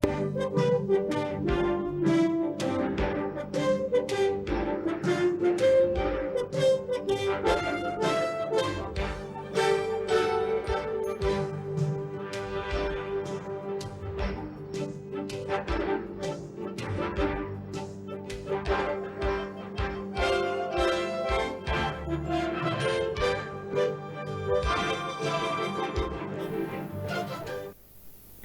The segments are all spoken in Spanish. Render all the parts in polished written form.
¿Qué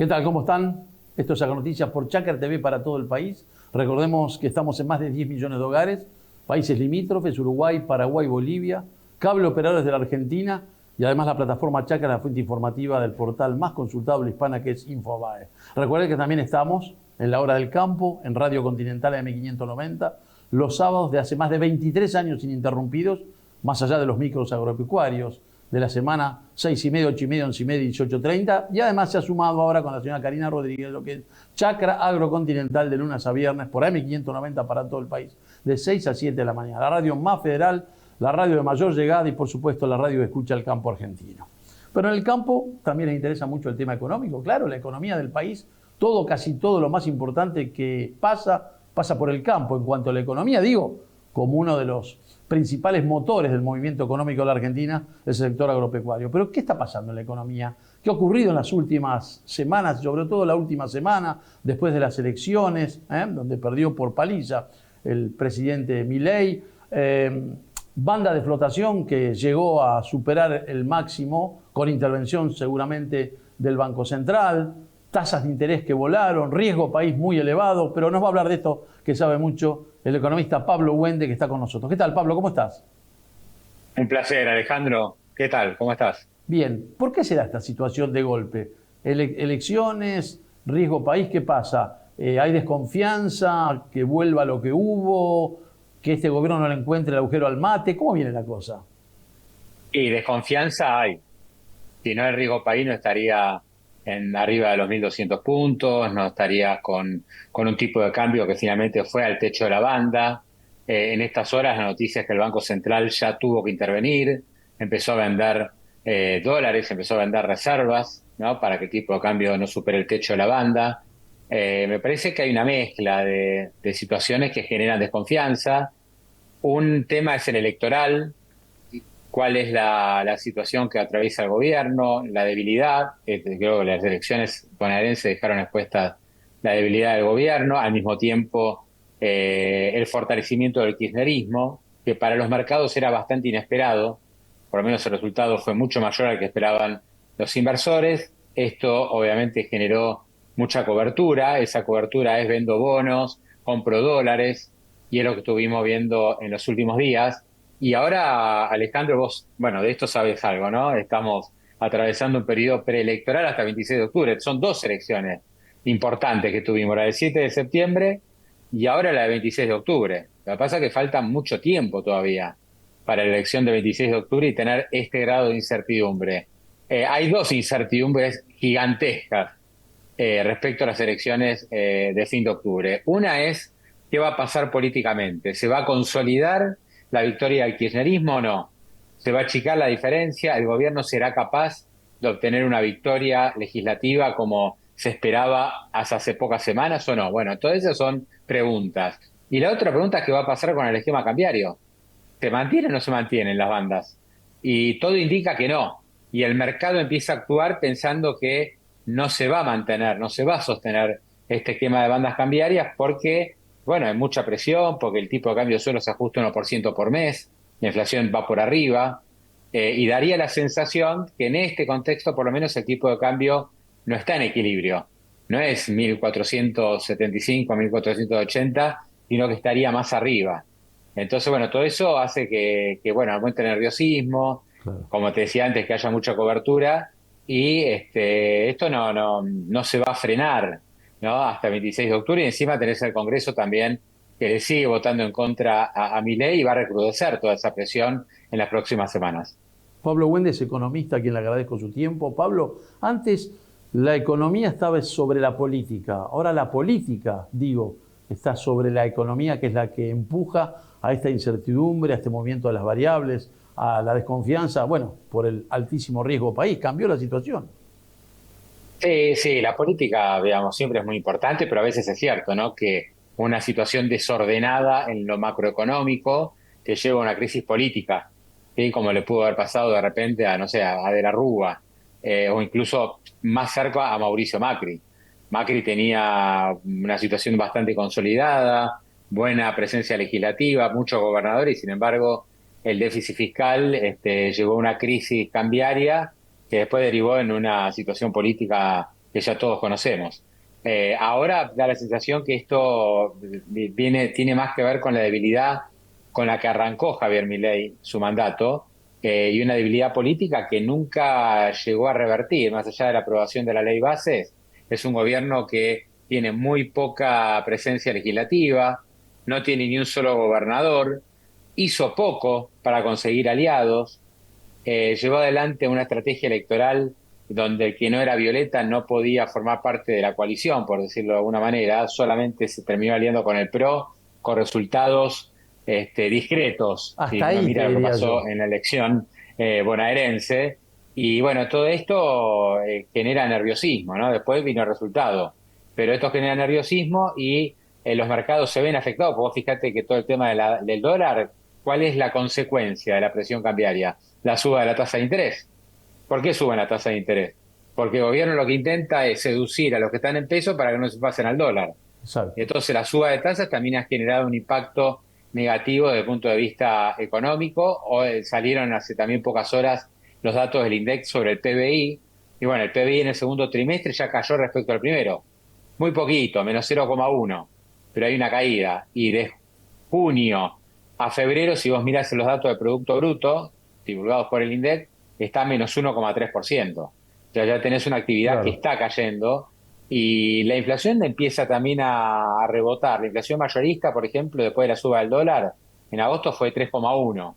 tal? ¿Cómo están? Esto es Saca Noticias por Chacra TV para todo el país. Recordemos que estamos en más de 10 millones de hogares, países limítrofes, Uruguay, Paraguay, Bolivia, cable operadores de la Argentina y además la plataforma Chacra, la fuente informativa del portal más consultado de la hispana, que es Infobae. Recuerden que también estamos en La Hora del Campo, en Radio Continental AM590, los sábados de hace más de 23 años ininterrumpidos, más allá de los micros agropecuarios, de la semana 6:30, 8:30, 11:30 y 18:30. Y además se ha sumado ahora con la señora Karina Rodríguez lo que es Chacra Agrocontinental de lunes a viernes por AM590 para todo el país, de 6 a 7 de la mañana. La radio más federal, la radio de mayor llegada y por supuesto la radio que escucha el campo argentino. Pero en el campo también les interesa mucho el tema económico. Claro, la economía del país, todo, casi todo lo más importante que pasa por el campo. En cuanto a la economía, digo, como uno de los principales motores del movimiento económico de la Argentina, el sector agropecuario. Pero ¿qué está pasando en la economía? ¿Qué ha ocurrido en las últimas semanas, sobre todo la última semana, después de las elecciones, donde perdió por paliza el presidente Milei? Banda de flotación que llegó a superar el máximo con intervención seguramente del Banco Central, tasas de interés que volaron, riesgo país muy elevado, pero nos va a hablar de esto que sabe mucho el economista Pablo Wende, que está con nosotros. ¿Qué tal, Pablo? ¿Cómo estás? Un placer, Alejandro. ¿Qué tal? ¿Cómo estás? Bien. ¿Por qué se da esta situación de golpe? Elecciones, riesgo país, ¿qué pasa? ¿Hay desconfianza? ¿Que vuelva lo que hubo? ¿Que este gobierno no le encuentre el agujero al mate? ¿Cómo viene la cosa? Y desconfianza hay. Si no, el riesgo país no estaría arriba de los 1.200 puntos, no estaría con un tipo de cambio que finalmente fue al techo de la banda. En estas horas la noticia es que el Banco Central ya tuvo que intervenir, empezó a vender dólares, empezó a vender reservas, ¿no?, para que el tipo de cambio no supere el techo de la banda. Me parece que hay una mezcla de situaciones que generan desconfianza. Un tema es el electoral. ¿Cuál es la situación que atraviesa el gobierno? La debilidad. Creo que las elecciones bonaerenses dejaron expuesta la debilidad del gobierno, al mismo tiempo el fortalecimiento del kirchnerismo, que para los mercados era bastante inesperado. Por lo menos el resultado fue mucho mayor al que esperaban los inversores. Esto obviamente generó mucha cobertura. Esa cobertura es vendo bonos, compro dólares, y es lo que estuvimos viendo en los últimos días. Y ahora, Alejandro, vos, bueno, de esto sabes algo, ¿no? Estamos atravesando un periodo preelectoral hasta el 26 de octubre. Son dos elecciones importantes que tuvimos, la del 7 de septiembre y ahora la del 26 de octubre. Lo que pasa es que falta mucho tiempo todavía para la elección del 26 de octubre y tener este grado de incertidumbre. Hay dos incertidumbres gigantescas respecto a las elecciones de fin de octubre. Una es, ¿qué va a pasar políticamente? ¿Se va a consolidar la victoria del kirchnerismo o no? ¿Se va a achicar la diferencia? ¿El gobierno será capaz de obtener una victoria legislativa como se esperaba hace pocas semanas o no? Bueno, todas esas son preguntas. Y la otra pregunta es, ¿qué va a pasar con el esquema cambiario? ¿Se mantienen o no se mantienen las bandas? Y todo indica que no. Y el mercado empieza a actuar pensando que no se va a mantener, no se va a sostener este esquema de bandas cambiarias porque, bueno, hay mucha presión, porque el tipo de cambio solo se ajusta 1% por mes, la inflación va por arriba, y daría la sensación que en este contexto por lo menos el tipo de cambio no está en equilibrio. No es 1.475, 1.480, sino que estaría más arriba. Entonces, bueno, todo eso hace que bueno, aumente el nerviosismo, Claro. como te decía antes, que haya mucha cobertura, y esto no se va a frenar, ¿no?, hasta el 26 de octubre, y encima tenés el Congreso también que le sigue votando en contra a Milei y va a recrudecer toda esa presión en las próximas semanas. Pablo Wende es economista, a quien le agradezco su tiempo. Pablo, antes la economía estaba sobre la política, ahora la política, digo, está sobre la economía, que es la que empuja a esta incertidumbre, a este movimiento de las variables, a la desconfianza, bueno, por el altísimo riesgo país. ¿Cambió la situación? Sí, sí, la política, digamos, siempre es muy importante, pero a veces es cierto, ¿no? Que una situación desordenada en lo macroeconómico te lleva a una crisis política, ¿sí? Como le pudo haber pasado de repente a, no sé, a De la Rúa, o incluso más cerca a Mauricio Macri. Macri tenía una situación bastante consolidada, buena presencia legislativa, muchos gobernadores, y sin embargo, el déficit fiscal, llevó a una crisis cambiaria que después derivó en una situación política que ya todos conocemos. Ahora da la sensación que esto tiene más que ver con la debilidad con la que arrancó Javier Milei su mandato, y una debilidad política que nunca llegó a revertir, más allá de la aprobación de la ley bases. Es un gobierno que tiene muy poca presencia legislativa, no tiene ni un solo gobernador, hizo poco para conseguir aliados, llevó adelante una estrategia electoral donde el que no era Violeta no podía formar parte de la coalición, por decirlo de alguna manera, solamente se terminó aliando con el PRO, con resultados discretos, si Hasta uno ahí te mira lo que diría pasó yo. en la elección bonaerense. Y bueno, todo esto genera nerviosismo, ¿no? Después vino el resultado, pero esto genera nerviosismo y los mercados se ven afectados, porque vos fíjate que todo el tema del dólar, ¿cuál es la consecuencia de la presión cambiaria? La suba de la tasa de interés. ¿Por qué suben la tasa de interés? Porque el gobierno lo que intenta es seducir a los que están en peso para que no se pasen al dólar. Exacto. Entonces la suba de tasas también ha generado un impacto negativo desde el punto de vista económico. Hoy salieron hace también pocas horas los datos del INDEX sobre el PBI. Y bueno, el PBI en el segundo trimestre ya cayó respecto al primero. Muy poquito, menos 0,1. Pero hay una caída. Y de junio a febrero, si vos mirás los datos de Producto Bruto, divulgados por el INDEC, está a menos 1,3%. O sea, ya tenés una actividad que Claro. está cayendo y la inflación empieza también a rebotar. La inflación mayorista, por ejemplo, después de la suba del dólar, en agosto fue 3,1. O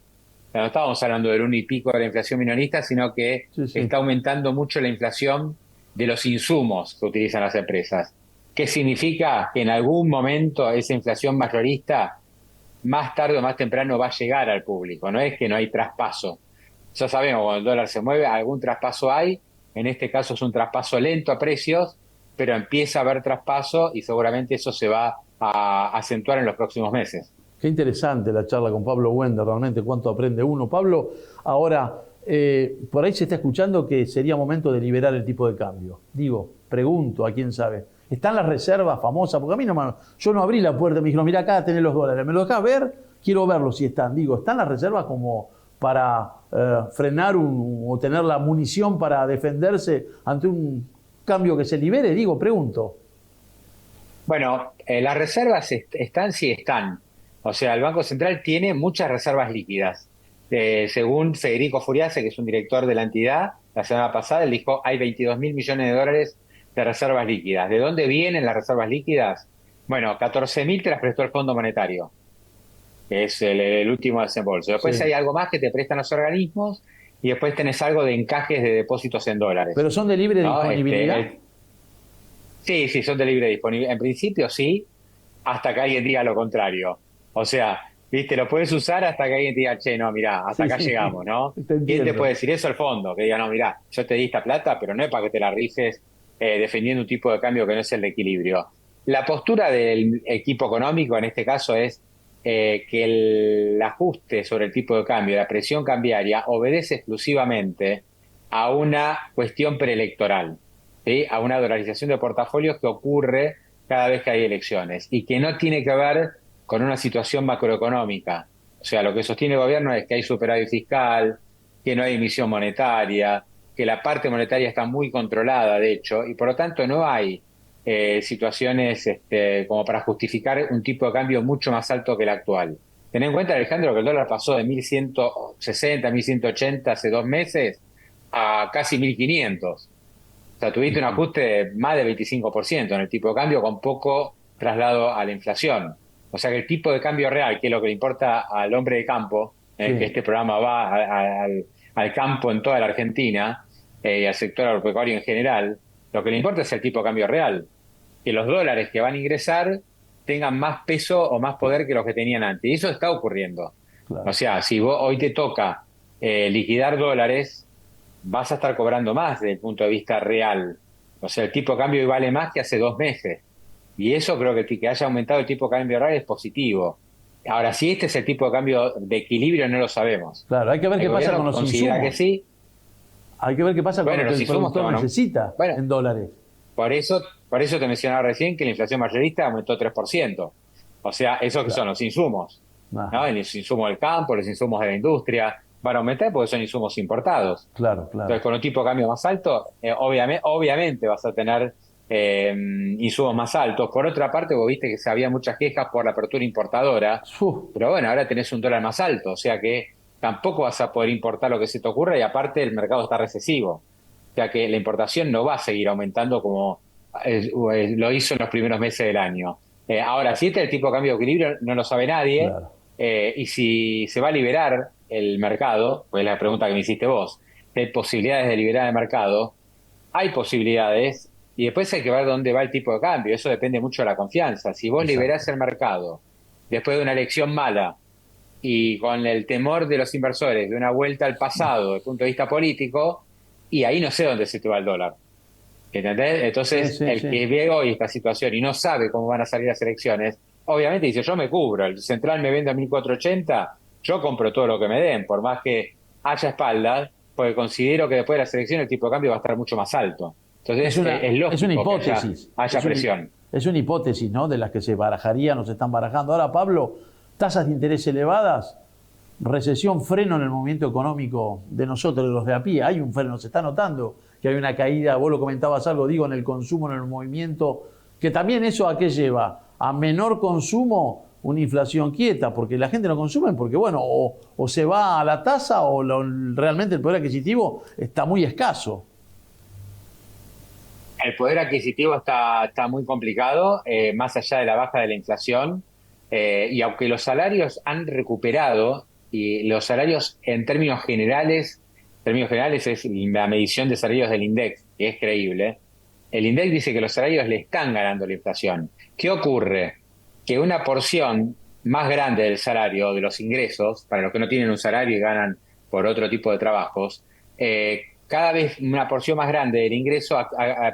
sea, no estábamos hablando del 1 y pico de la inflación minorista, sino que Sí, sí. está aumentando mucho la inflación de los insumos que utilizan las empresas. ¿Qué significa? Que en algún momento esa inflación mayorista más tarde o más temprano va a llegar al público, no es que no hay traspaso. Ya sabemos, cuando el dólar se mueve, algún traspaso hay, en este caso es un traspaso lento a precios, pero empieza a haber traspaso y seguramente eso se va a acentuar en los próximos meses. Qué interesante la charla con Pablo Wender, realmente cuánto aprende uno. Pablo, ahora, por ahí se está escuchando que sería momento de liberar el tipo de cambio. Digo, pregunto a quién sabe. ¿Están las reservas famosas? Porque a mí no, yo no abrí la puerta y me dijeron, mira acá tenés los dólares. ¿Me lo dejás ver? Quiero verlos si están. Digo, ¿están las reservas como para frenar o tener la munición para defenderse ante un cambio que se libere? Digo, pregunto. Bueno, las reservas están, sí están. O sea, el Banco Central tiene muchas reservas líquidas. Según Federico Furiase, que es un director de la entidad, la semana pasada él dijo, hay 22.000 millones de dólares de reservas líquidas. ¿De dónde vienen las reservas líquidas? Bueno, 14.000 te las prestó el Fondo Monetario, que es el último desembolso. Después Sí. hay algo más que te prestan los organismos y después tenés algo de encajes de depósitos en dólares, ¿Pero son de libre ¿no? disponibilidad? Sí, sí, son de libre disponibilidad. En principio sí, hasta que alguien diga lo contrario. O sea, viste, lo puedes usar hasta que alguien te diga, che, no, mirá, hasta Sí, acá sí, llegamos, ¿no? te ¿Quién te puede entiendo. decir eso? Al fondo, que diga, no, mirá, yo te di esta plata, pero no es para que te la rifes defendiendo un tipo de cambio que no es el de equilibrio. La postura del equipo económico en este caso es que el ajuste sobre el tipo de cambio, la presión cambiaria, obedece exclusivamente a una cuestión preelectoral, ¿sí? A una dolarización de portafolios que ocurre cada vez que hay elecciones y que no tiene que ver con una situación macroeconómica. O sea, lo que sostiene el gobierno es que hay superávit fiscal, que no hay emisión monetaria, que la parte monetaria está muy controlada, de hecho, y por lo tanto no hay situaciones como para justificar un tipo de cambio mucho más alto que el actual. Ten en cuenta, Alejandro, que el dólar pasó de 1.160, 1.180 hace 2 meses a casi 1.500. O sea, tuviste un ajuste de más del 25% en el tipo de cambio con poco traslado a la inflación. O sea que el tipo de cambio real, que es lo que le importa al hombre de campo, que Sí, este programa va al campo en toda la Argentina, y al sector agropecuario en general, lo que le importa es el tipo de cambio real. Que los dólares que van a ingresar tengan más peso o más poder que los que tenían antes. Y eso está ocurriendo. O claro. sea, si vos hoy te toca liquidar dólares, vas a estar cobrando más desde el punto de vista real. O sea, el tipo de cambio hoy vale más que hace 2 meses. Y eso creo que haya aumentado el tipo de cambio real es positivo. Ahora, si este es el tipo de cambio de equilibrio, no lo sabemos. Claro, hay que ver El qué pasa con gobierno los considera que insumos. sí. Hay que ver qué pasa con Bueno, lo que los el insumos, productor bueno, necesita bueno, en dólares. por eso te mencionaba recién que la inflación mayorista aumentó 3%. O sea, esos que son Claro. los insumos, ¿no? Ajá. Los insumos del campo, los insumos de la industria, van a aumentar porque son insumos importados. Claro, Entonces, claro. con un tipo de cambio más alto, obviamente vas a tener insumos más altos. Por otra parte, vos viste que había muchas quejas por la apertura importadora, Uf, pero bueno, ahora tenés un dólar más alto, o sea que tampoco vas a poder importar lo que se te ocurra y aparte el mercado está recesivo. O sea que la importación no va a seguir aumentando como lo hizo en los primeros meses del año. Ahora, si este es el tipo de cambio de equilibrio, no lo sabe nadie, claro. y si se va a liberar el mercado, pues es la pregunta que me hiciste vos, ¿hay posibilidades de liberar el mercado? Hay posibilidades, y después hay que ver dónde va el tipo de cambio, eso depende mucho de la confianza. Si vos liberás Exacto. el mercado después de una elección mala y con el temor de los inversores de una vuelta al pasado desde el punto de vista político, y ahí no sé dónde se te va el dólar. ¿Entendés? Sí, Entonces, sí, el sí. que ve hoy esta situación y no sabe cómo van a salir las elecciones, obviamente dice, yo me cubro, el central me vende a 1480, yo compro todo lo que me den, por más que haya espaldas, porque considero que después de las elecciones el tipo de cambio va a estar mucho más alto. Entonces, es Es una lógico que hipótesis. haya presión. Es una hipótesis, ¿no? De las que se barajarían o se están barajando. Ahora, Pablo, tasas de interés elevadas, recesión, freno en el movimiento económico de nosotros, de los de a pie. Hay un freno, se está notando que hay una caída, vos lo comentabas algo, digo, en el consumo, en el movimiento, que también eso a qué lleva, a menor consumo, una inflación quieta, porque la gente no consume, porque bueno, o se va a la tasa o realmente el poder adquisitivo está muy escaso. El poder adquisitivo está muy complicado, más allá de la baja de la inflación, y aunque los salarios han recuperado, y los salarios en términos generales es la medición de salarios del INDEC, que es creíble, el INDEC dice que los salarios le están ganando la inflación. ¿Qué ocurre? Que una porción más grande del salario, de los ingresos, para los que no tienen un salario y ganan por otro tipo de trabajos, cada vez una porción más grande del ingreso,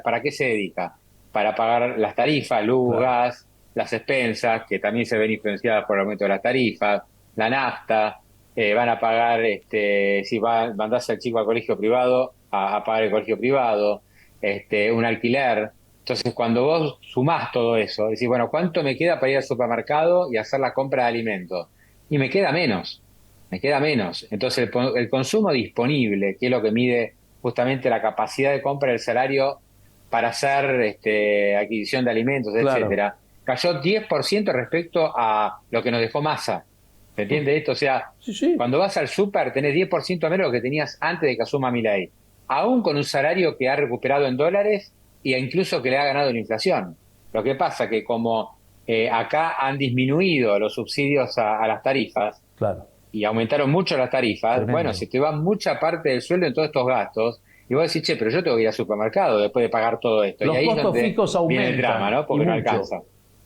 ¿para qué se dedica? Para pagar las tarifas, luz, Claro. gas, las expensas, que también se ven influenciadas por el aumento de las tarifas, la nafta, van a pagar, si mandás al chico al colegio privado, a pagar el colegio privado, un alquiler. Entonces, cuando vos sumás todo eso, decís, bueno, ¿cuánto me queda para ir al supermercado y hacer la compra de alimentos? Y me queda menos. Entonces, el consumo disponible, que es lo que mide justamente la capacidad de compra del salario para hacer adquisición de alimentos, Claro. etcétera, cayó 10% respecto a lo que nos dejó Massa. ¿Se entiende esto? O sea, Sí, sí. cuando vas al súper tenés 10% menos de lo que tenías antes de que asuma Milei, aún con un salario que ha recuperado en dólares e incluso que le ha ganado la inflación. Lo que pasa que como acá han disminuido los subsidios a las tarifas, Claro. y aumentaron mucho las tarifas, bueno, se Tremendo. te va mucha parte del sueldo en todos estos gastos, y vos decís, che, pero yo tengo que ir al supermercado después de pagar todo esto. Y Los ahí es costos donde fijos viene el drama, aumentan ¿no? y Porque no mucho. alcanza.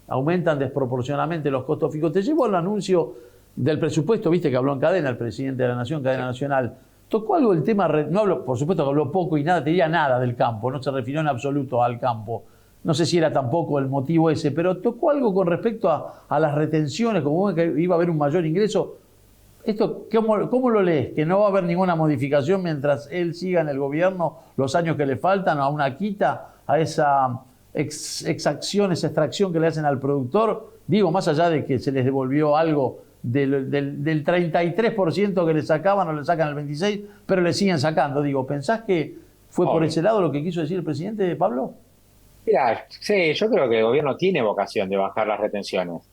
Aumentan desproporcionalmente los costos fijos. Te llevo al anuncio del presupuesto, viste que habló en cadena el presidente de la Nación, Sí. cadena nacional. Tocó algo el tema, no habló, por supuesto que habló poco y nada, te diría nada del campo, no se refirió en absoluto al campo. No sé si era tampoco el motivo ese, pero tocó algo con respecto a las retenciones, como que iba a haber un mayor ingreso. ¿Esto cómo lo lees? ¿Que no va a haber ninguna modificación mientras él siga en el gobierno los años que le faltan a una quita, a esa exacción, esa extracción que le hacen al productor? Digo, más allá de que se les devolvió algo del 33% que le sacaban o le sacan el 26%, pero le siguen sacando. Digo, ¿pensás que fue por Obvio. ese lado lo que quiso decir el presidente, Pablo? Mira, sí, yo creo que el gobierno tiene vocación de bajar las retenciones.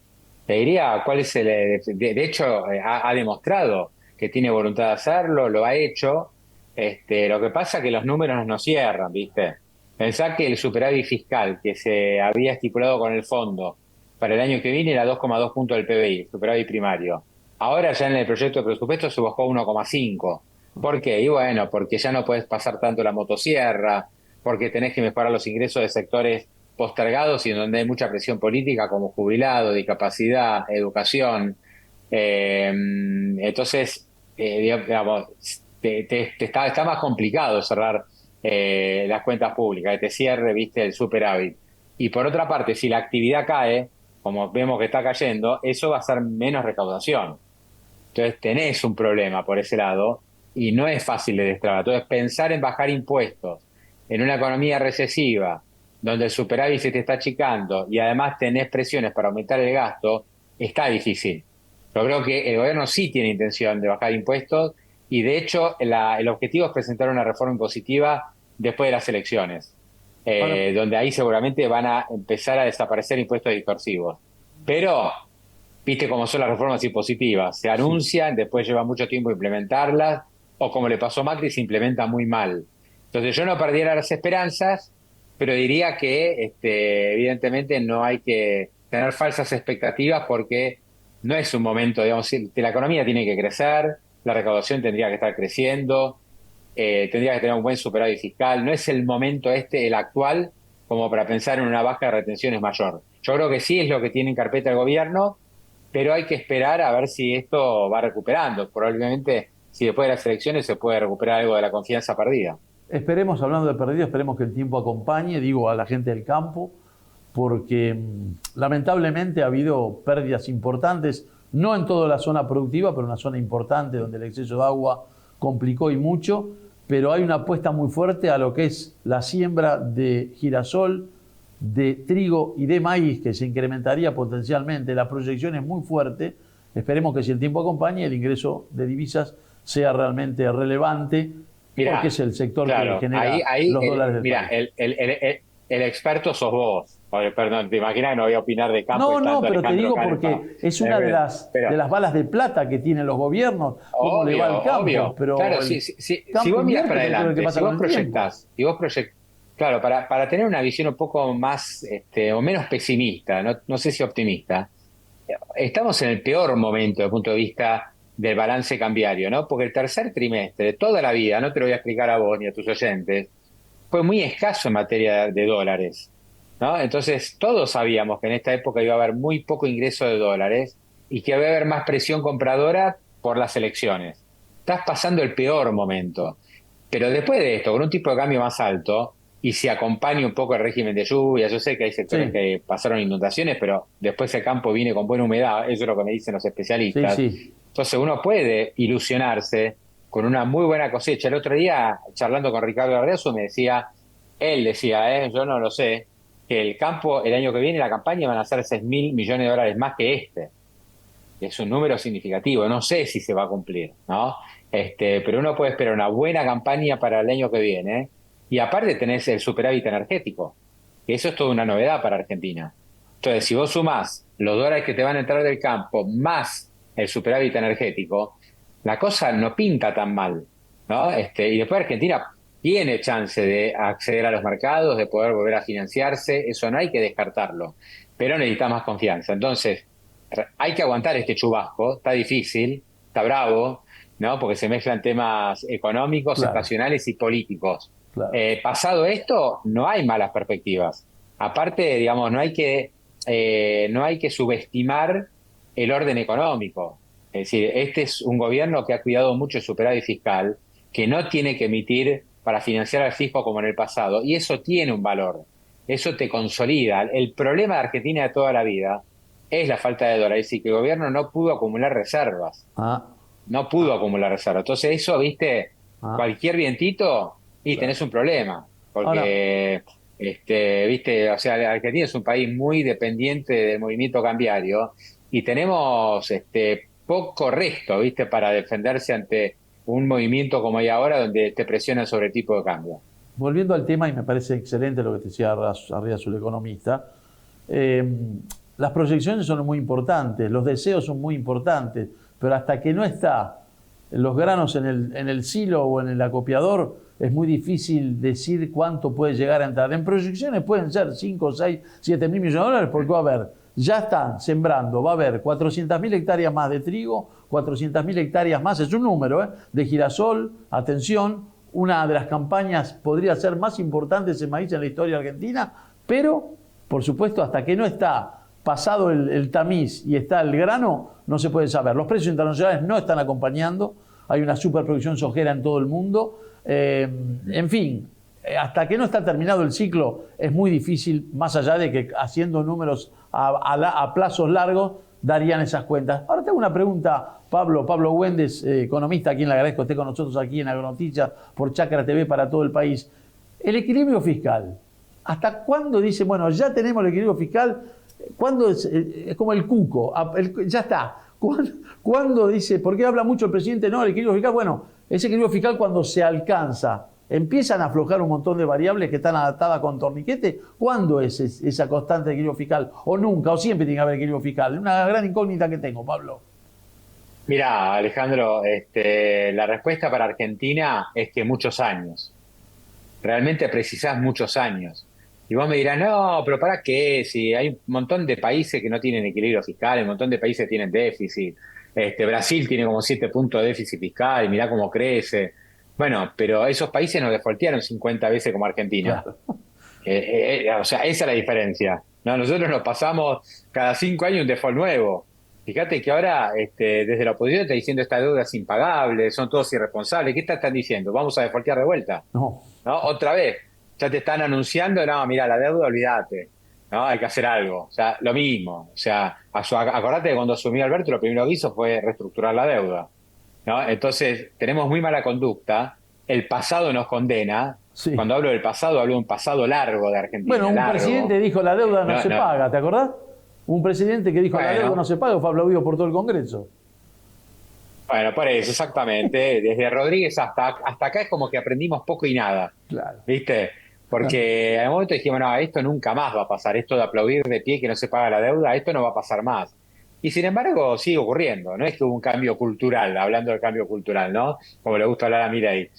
Te diría cuál es de hecho, ha demostrado que tiene voluntad de hacerlo, lo ha hecho. Lo que pasa es que los números no cierran, ¿viste? Pensá que el superávit fiscal que se había estipulado con el fondo para el año que viene era 2,2 puntos del PBI, superávit primario. Ahora ya en el proyecto de presupuesto se bajó a 1,5. ¿Por qué? Y bueno, porque ya no puedes pasar tanto la motosierra, porque tenés que mejorar los ingresos de sectores postergados y en donde hay mucha presión política como jubilado, discapacidad, educación. Entonces, digamos, está más complicado cerrar las cuentas públicas, que te cierre, viste, el superávit. Y por otra parte, si la actividad cae, como vemos que está cayendo, eso va a ser menos recaudación. Entonces tenés un problema por ese lado y no es fácil de destrabar. Entonces pensar en bajar impuestos en una economía recesiva, donde el superávit se te está achicando y además tenés presiones para aumentar el gasto, está difícil. Yo creo que el gobierno sí tiene intención de bajar impuestos y de hecho el objetivo es presentar una reforma impositiva después de las elecciones, Ahora, donde ahí seguramente van a empezar a desaparecer impuestos distorsivos. Pero viste cómo son las reformas impositivas, se sí. anuncian, después lleva mucho tiempo implementarlas, o como le pasó a Macri, se implementa muy mal. Entonces yo no perdiera las esperanzas, pero diría que evidentemente no hay que tener falsas expectativas porque no es un momento, digamos, la economía tiene que crecer, la recaudación tendría que estar creciendo, tendría que tener un buen superávit fiscal, no es el momento el actual, como para pensar en una baja de retenciones mayor. Yo creo que sí es lo que tiene en carpeta el gobierno, pero hay que esperar a ver si esto va recuperando. Probablemente, si después de las elecciones se puede recuperar algo de la confianza perdida. Esperemos, hablando de perdido, esperemos que el tiempo acompañe, digo, a la gente del campo, porque lamentablemente ha habido pérdidas importantes, no en toda la zona productiva, pero en una zona importante donde el exceso de agua complicó y mucho, pero hay una apuesta muy fuerte a lo que es la siembra de girasol, de trigo y de maíz, que se incrementaría potencialmente. La proyección es muy fuerte. Esperemos que si el tiempo acompañe, el ingreso de divisas sea realmente relevante, porque Mira, es el sector que claro, ahí, genera ahí los dólares del mira, país. el experto sos vos. Oye, perdón, te imaginas que no voy a opinar de campo No, no, estando pero te Alejandro digo Canepa. porque es una de Pero, las balas de plata que tienen los gobiernos, cómo le va obvio, al campo, obvio. Claro, pero el si campo vos miras invierte, para pero hay que ver qué adelante, pasa si con vos el tiempo. proyectás, claro, para tener una visión un poco más o menos pesimista, no sé si optimista, estamos en el peor momento desde el punto de vista del balance cambiario, ¿no? Porque el tercer trimestre de toda la vida, no te lo voy a explicar a vos ni a tus oyentes, fue muy escaso en materia de dólares, ¿no? Entonces, todos sabíamos que en esta época iba a haber muy poco ingreso de dólares y que iba a haber más presión compradora por las elecciones. Estás pasando el peor momento. Pero después de esto, con un tipo de cambio más alto, y si acompaña un poco el régimen de lluvia, yo sé que hay sectores Sí, que pasaron inundaciones, pero después el campo viene con buena humedad, eso es lo que me dicen los sí, especialistas. sí. Entonces uno puede ilusionarse con una muy buena cosecha. El otro día, charlando con Ricardo Arreazo, él decía, yo no lo sé, que el campo el año que viene, la campaña van a ser 6.000 millones de dólares más que este. Es un número significativo, no sé si se va a cumplir, ¿no? Pero uno puede esperar una buena campaña para el año que viene, ¿eh? Y aparte tenés el superávit energético, que eso es toda una novedad para Argentina. Entonces, si vos sumás los dólares que te van a entrar del campo más el superávit energético, la cosa no pinta tan mal, ¿no? Y después Argentina tiene chance de acceder a los mercados, de poder volver a financiarse, eso no hay que descartarlo, pero necesita más confianza. Entonces, hay que aguantar este chubasco, está difícil, está bravo, ¿no? Porque se mezclan temas económicos, Claro, estacionales y políticos. claro. Pasado esto, no hay malas perspectivas. Aparte, digamos, no hay que subestimar el orden económico. Es decir, este es un gobierno que ha cuidado mucho el superávit fiscal, que no tiene que emitir para financiar al fisco como en el pasado, y eso tiene un valor. Eso te consolida. El problema de Argentina de toda la vida es la falta de dólares y que el gobierno no pudo acumular reservas, Ah, no pudo acumular reservas. Entonces eso, viste, ah, cualquier vientito y claro. tenés un problema, Ahora, porque, viste, o sea, Argentina es un país muy dependiente del movimiento cambiario y tenemos poco resto, viste, para defenderse ante un movimiento como hay ahora donde te presionan sobre el tipo de cambio. volviendo al tema, y me parece excelente lo que te decía Arriazu, el economista, eh, las proyecciones son muy importantes, los deseos son muy importantes, pero hasta que no está los granos en el silo o en el acopiador, es muy difícil decir cuánto puede llegar a entrar. En proyecciones pueden ser 5, 6, 7 mil millones de dólares, porque va a haber, ya están sembrando, va a haber 400.000 hectáreas más de trigo, 400.000 hectáreas más, es un número, de girasol, atención, una de las campañas podría ser más importantes en maíz en la historia argentina, pero, por supuesto, hasta que no está pasado el tamiz y está el grano, no se puede saber. Los precios internacionales no están acompañando, hay una superproducción sojera en todo el mundo. En fin, hasta que no está terminado el ciclo es muy difícil, más allá de que haciendo números a plazos largos darían esas cuentas. Ahora tengo una pregunta, Pablo Güendes, economista, a quien le agradezco esté con nosotros aquí en Agronoticias por Chacra TV para todo el país. El equilibrio fiscal, ¿hasta cuándo dice, bueno, ya tenemos el equilibrio fiscal? ¿Cuándo es como el cuco? Ya está. ¿Cuándo dice, por qué habla mucho el presidente? No, el equilibrio fiscal, bueno, ese equilibrio fiscal cuando se alcanza, empiezan a aflojar un montón de variables que están adaptadas con torniquete. ¿Cuándo es esa constante de equilibrio fiscal? ¿O nunca? ¿O siempre tiene que haber equilibrio fiscal? Una gran incógnita que tengo, Pablo. Mira, Alejandro, la respuesta para Argentina es que muchos años. Realmente precisás muchos años. Y vos me dirás, no, pero ¿para qué? Si hay un montón de países que no tienen equilibrio fiscal, un montón de países que tienen déficit. Brasil tiene como 7 puntos de déficit fiscal y mirá cómo crece. Bueno, pero esos países nos defaultearon 50 veces como Argentina. Claro. O sea, esa es la diferencia. No, nosotros nos pasamos cada 5 años un default nuevo. Fíjate que ahora desde la oposición está diciendo esta deuda es impagable, son todos irresponsables. ¿Qué están diciendo? ¿Vamos a defaultear de vuelta? No. ¿No? Otra vez. Ya te están anunciando, no, mira, la deuda, olvídate. ¿No? Hay que hacer algo. O sea, lo mismo. O sea, acordate que cuando asumió Alberto lo primero que hizo fue reestructurar la deuda. ¿No? Entonces, tenemos muy mala conducta. El pasado nos condena. Sí. Cuando hablo del pasado, hablo de un pasado largo de Argentina. Bueno, un presidente dijo la deuda no se paga, ¿te acordás? Un presidente que dijo la deuda no se paga fue aplaudido por todo el Congreso. Bueno, por eso, exactamente. Desde Rodríguez hasta acá es como que aprendimos poco y nada. Claro. ¿Viste? Porque en un momento dijimos, no, esto nunca más va a pasar. Esto de aplaudir de pie que no se paga la deuda, esto no va a pasar más. Y sin embargo, sigue ocurriendo. No es que hubo un cambio cultural, hablando del cambio cultural, ¿no? Como le gusta hablar a Milei.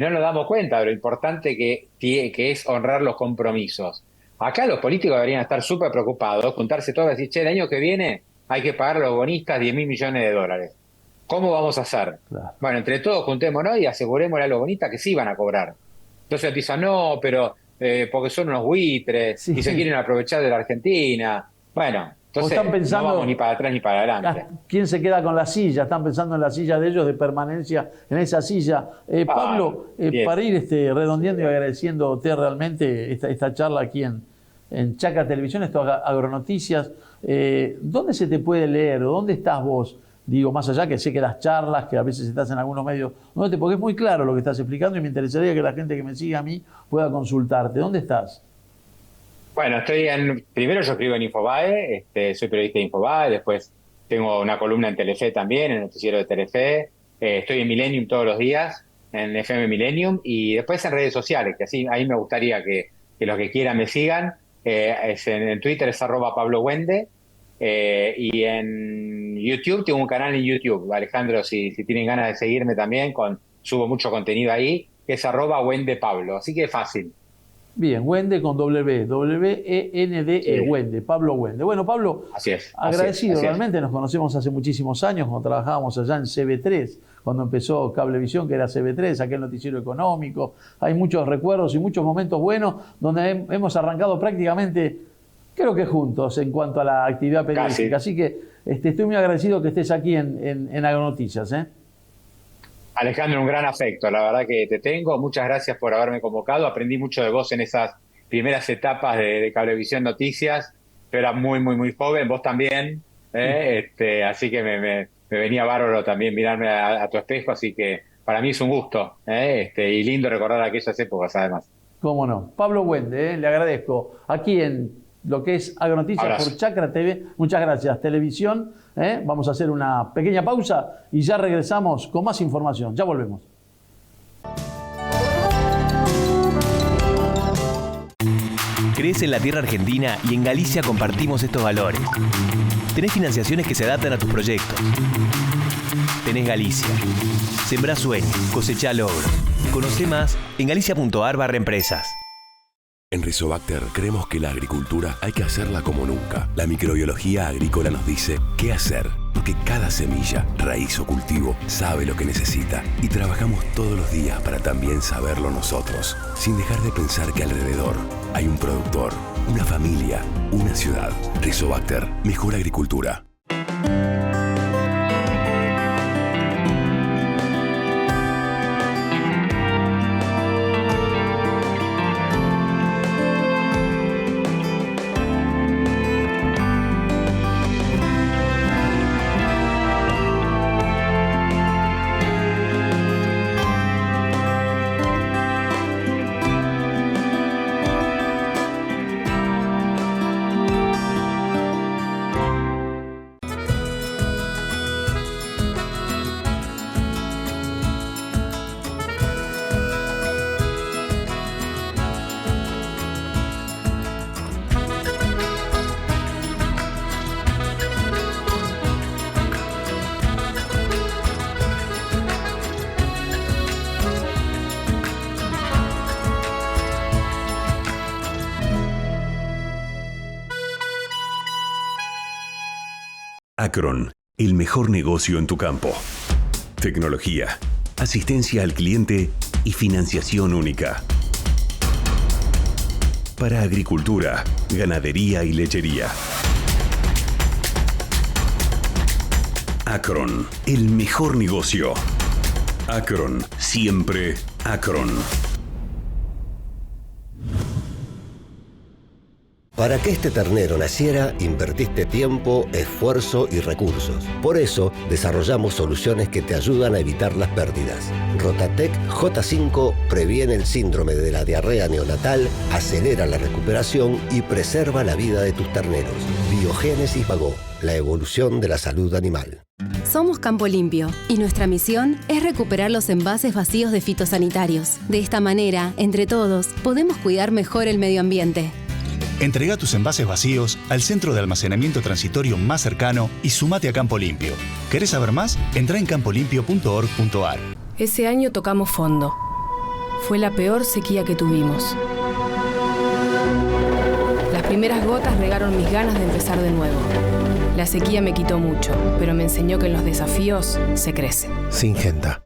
No nos damos cuenta de lo importante que es honrar los compromisos. Acá los políticos deberían estar súper preocupados, juntarse todos y decir, che, el año que viene hay que pagar a los bonistas 10.000 millones de dólares. ¿Cómo vamos a hacer? Claro. Bueno, entre todos juntémonos y asegurémosle a los bonistas que sí van a cobrar. Entonces empiezan, no, pero porque son unos buitres Sí. y se quieren aprovechar de la Argentina. Bueno, entonces están pensando, no vamos ni para atrás ni para adelante. ¿Quién se queda con la silla? Están pensando en la silla de ellos, de permanencia en esa silla. Pablo, para ir redondeando y agradeciéndote realmente esta charla aquí en Chacra Televisión, esto Agronoticias, ¿dónde se te puede leer? ¿Dónde estás vos? Digo, más allá que sé que das charlas, que a veces estás en algunos medios, porque es muy claro lo que estás explicando y me interesaría que la gente que me sigue a mí pueda consultarte. ¿Dónde estás? Bueno, primero yo escribo en Infobae, soy periodista de Infobae, después tengo una columna en Telefe también, en el noticiero de Telefe, estoy en Millennium todos los días, en FM Millennium, y después en redes sociales, que así ahí me gustaría que los que quieran me sigan, en Twitter es @PabloWende, y en YouTube tengo un canal en YouTube, Alejandro, si tienen ganas de seguirme también, subo mucho contenido ahí, que es @WendePablo, así que es fácil. Bien, Wende con W-E-N-D-E, sí. Wende, Pablo Wende. Bueno, Pablo, así es, agradecido así realmente, nos conocemos hace muchísimos años, cuando trabajábamos allá en CB3, cuando empezó Cablevisión, que era CB3, aquel noticiero económico. Hay muchos recuerdos y muchos momentos buenos donde hemos arrancado prácticamente, creo que juntos, en cuanto a la actividad periodística. Así que estoy muy agradecido que estés aquí en Agronoticias, Alejandro, un gran afecto, la verdad que te tengo. Muchas gracias por haberme convocado. Aprendí mucho de vos en esas primeras etapas de Cablevisión Noticias. Yo era muy, muy, muy joven, vos también. Así que me venía bárbaro también mirarme a tu espejo. Así que para mí es un gusto y lindo recordar aquellas épocas, además. Cómo no. Pablo Wende, le agradezco. Aquí en lo que es Agronoticias por Chacra TV. Muchas gracias. Televisión. Vamos a hacer una pequeña pausa y ya regresamos con más información. Ya volvemos. Crees en la tierra argentina y en Galicia compartimos estos valores. Tenés financiaciones que se adaptan a tus proyectos. Tenés Galicia. Sembrá sueños, cosecha logros. Conoce más en galicia.ar/empresas. En Rizobacter creemos que la agricultura hay que hacerla como nunca. La microbiología agrícola nos dice qué hacer, porque cada semilla, raíz o cultivo sabe lo que necesita. Y trabajamos todos los días para también saberlo nosotros, sin dejar de pensar que alrededor hay un productor, una familia, una ciudad. Rizobacter, mejor agricultura. Acron, el mejor negocio en tu campo. Tecnología, asistencia al cliente y financiación única. Para agricultura, ganadería y lechería. Acron, el mejor negocio. Acron, siempre Acron. Para que este ternero naciera, invertiste tiempo, esfuerzo y recursos. Por eso, desarrollamos soluciones que te ayudan a evitar las pérdidas. Rotatec J5 previene el síndrome de la diarrea neonatal, acelera la recuperación y preserva la vida de tus terneros. Biogénesis Bagó, la evolución de la salud animal. Somos Campo Limpio y nuestra misión es recuperar los envases vacíos de fitosanitarios. De esta manera, entre todos, podemos cuidar mejor el medio ambiente. Entrega tus envases vacíos al centro de almacenamiento transitorio más cercano y sumate a Campo Limpio. ¿Querés saber más? Entrá en campolimpio.org.ar. Ese año tocamos fondo. Fue la peor sequía que tuvimos. Las primeras gotas regaron mis ganas de empezar de nuevo. La sequía me quitó mucho, pero me enseñó que en los desafíos se crece. Syngenta.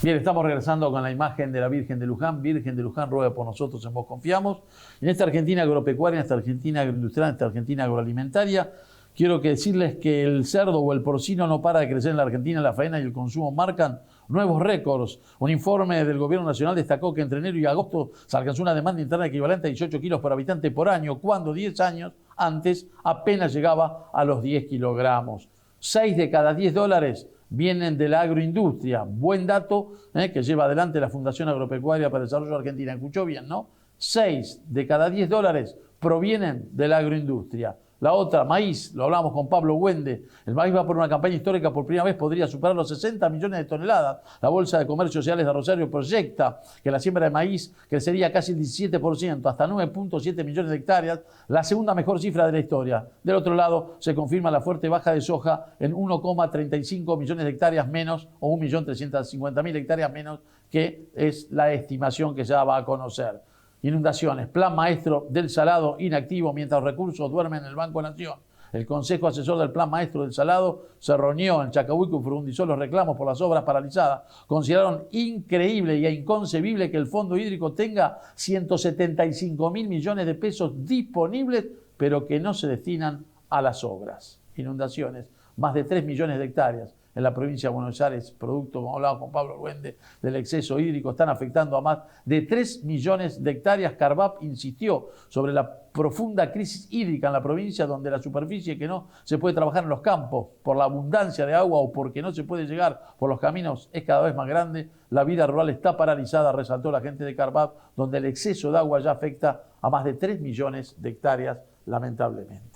Bien, estamos regresando con la imagen de la Virgen de Luján. Virgen de Luján, ruega por nosotros, en vos confiamos. En esta Argentina agropecuaria, en esta Argentina agroindustrial, en esta Argentina agroalimentaria, quiero decirles que el cerdo o el porcino no para de crecer en la Argentina. La faena y el consumo marcan nuevos récords. Un informe del Gobierno Nacional destacó que entre enero y agosto se alcanzó una demanda interna equivalente a 18 kilos por habitante por año, cuando 10 años antes apenas llegaba a los 10 kilogramos. 6 de cada 10 dólares vienen de la agroindustria. Buen dato que lleva adelante la Fundación Agropecuaria para el Desarrollo Argentina. Escuchó bien, ¿no? 6 de cada 10 dólares provienen de la agroindustria. La otra, maíz, lo hablamos con Pablo Wende. El maíz va por una campaña histórica, por primera vez podría superar los 60 millones de toneladas. La Bolsa de Comercio Sociales de Rosario proyecta que la siembra de maíz crecería casi el 17%, hasta 9.7 millones de hectáreas, la segunda mejor cifra de la historia. Del otro lado, se confirma la fuerte baja de soja en 1,35 millones de hectáreas menos, o 1.350.000 hectáreas menos, que es la estimación que ya va a conocer. Inundaciones, plan maestro del Salado inactivo mientras los recursos duermen en el Banco Nación. El Consejo Asesor del Plan Maestro del Salado se reunió en Chacabuco y profundizó los reclamos por las obras paralizadas. Consideraron increíble e inconcebible que el Fondo Hídrico tenga 175.000 millones de pesos disponibles, pero que no se destinan a las obras. Inundaciones, más de 3 millones de hectáreas en la provincia de Buenos Aires, producto, como hablaba con Pablo Wende, del exceso hídrico, están afectando a más de 3 millones de hectáreas. Carvap insistió sobre la profunda crisis hídrica en la provincia, donde la superficie que no se puede trabajar en los campos por la abundancia de agua o porque no se puede llegar por los caminos es cada vez más grande. La vida rural está paralizada, resaltó la gente de Carvap, donde el exceso de agua ya afecta a más de 3 millones de hectáreas, lamentablemente.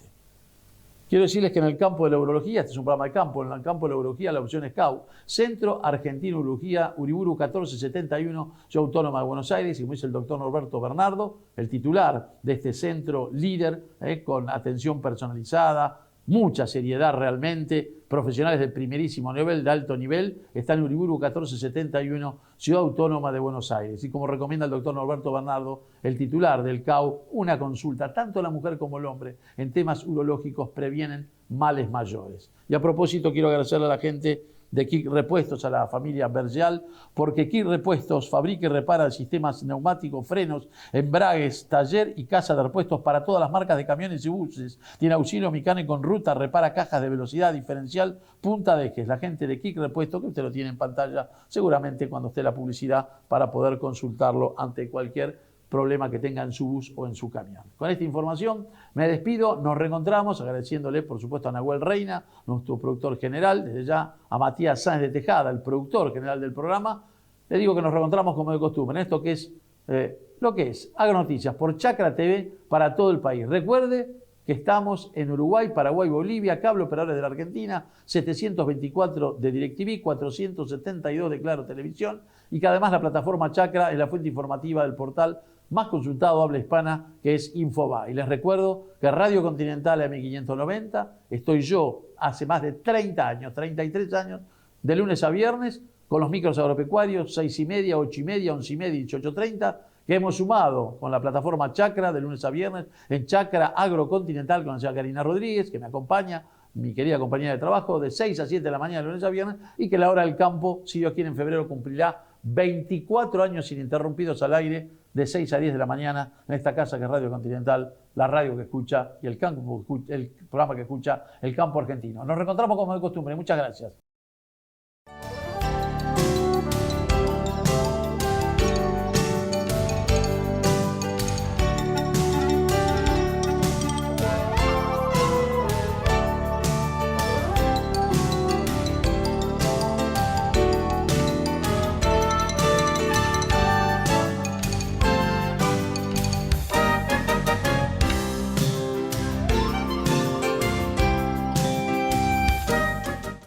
Quiero decirles que en el campo de la urología, este es un programa de campo, en el campo de la urología la opción es CAU, Centro Argentino de Urología, Uriburu 1471, Ciudad Autónoma de Buenos Aires, y como dice el doctor Norberto Bernardo, el titular de este centro líder, con atención personalizada, mucha seriedad realmente, profesionales de primerísimo nivel, de alto nivel, está en Uriburu 1471, Ciudad Autónoma de Buenos Aires. Y como recomienda el doctor Norberto Bernardo, el titular del CAU, una consulta, tanto la mujer como el hombre, en temas urológicos previenen males mayores. Y a propósito, quiero agradecerle a la gente de Kik Repuestos, a la familia Bergial, porque Kik Repuestos fabrica y repara sistemas neumáticos, frenos, embragues, taller y casa de repuestos para todas las marcas de camiones y buses. Tiene auxilio mecánico en ruta, repara cajas de velocidad, diferencial, punta de ejes. La gente de Kik Repuestos, que usted lo tiene en pantalla seguramente cuando esté la publicidad, para poder consultarlo ante cualquier problema que tenga en su bus o en su camión. Con esta información me despido, nos reencontramos agradeciéndole por supuesto a Nahuel Reina, nuestro productor general, desde ya a Matías Sáenz de Tejada, el productor general del programa. Le digo que nos reencontramos como de costumbre en esto que es lo que es Agronoticias por Chacra TV para todo el país. Recuerde que estamos en Uruguay, Paraguay, Bolivia, cable operadores de la Argentina, 724 de DirecTV, 472 de Claro Televisión, y que además la plataforma Chacra es la fuente informativa del portal más consultado habla hispana, que es Infobae. Y les recuerdo que Radio Continental AM590, estoy yo hace más de 30 años, 33 años, de lunes a viernes, con los micros agropecuarios, 6:30, 8:30, 11:30 y 18:30, que hemos sumado con la plataforma Chacra de lunes a viernes en Chacra Agrocontinental con la señora Karina Rodríguez, que me acompaña, mi querida compañera de trabajo, de 6 a 7 de la mañana de lunes a viernes, y que la hora del campo, si Dios quiere, en febrero cumplirá 24 años ininterrumpidos al aire, de 6 a 10 de la mañana, en esta casa que es Radio Continental, la radio que escucha y el programa que escucha el campo argentino. Nos reencontramos como de costumbre. Muchas gracias.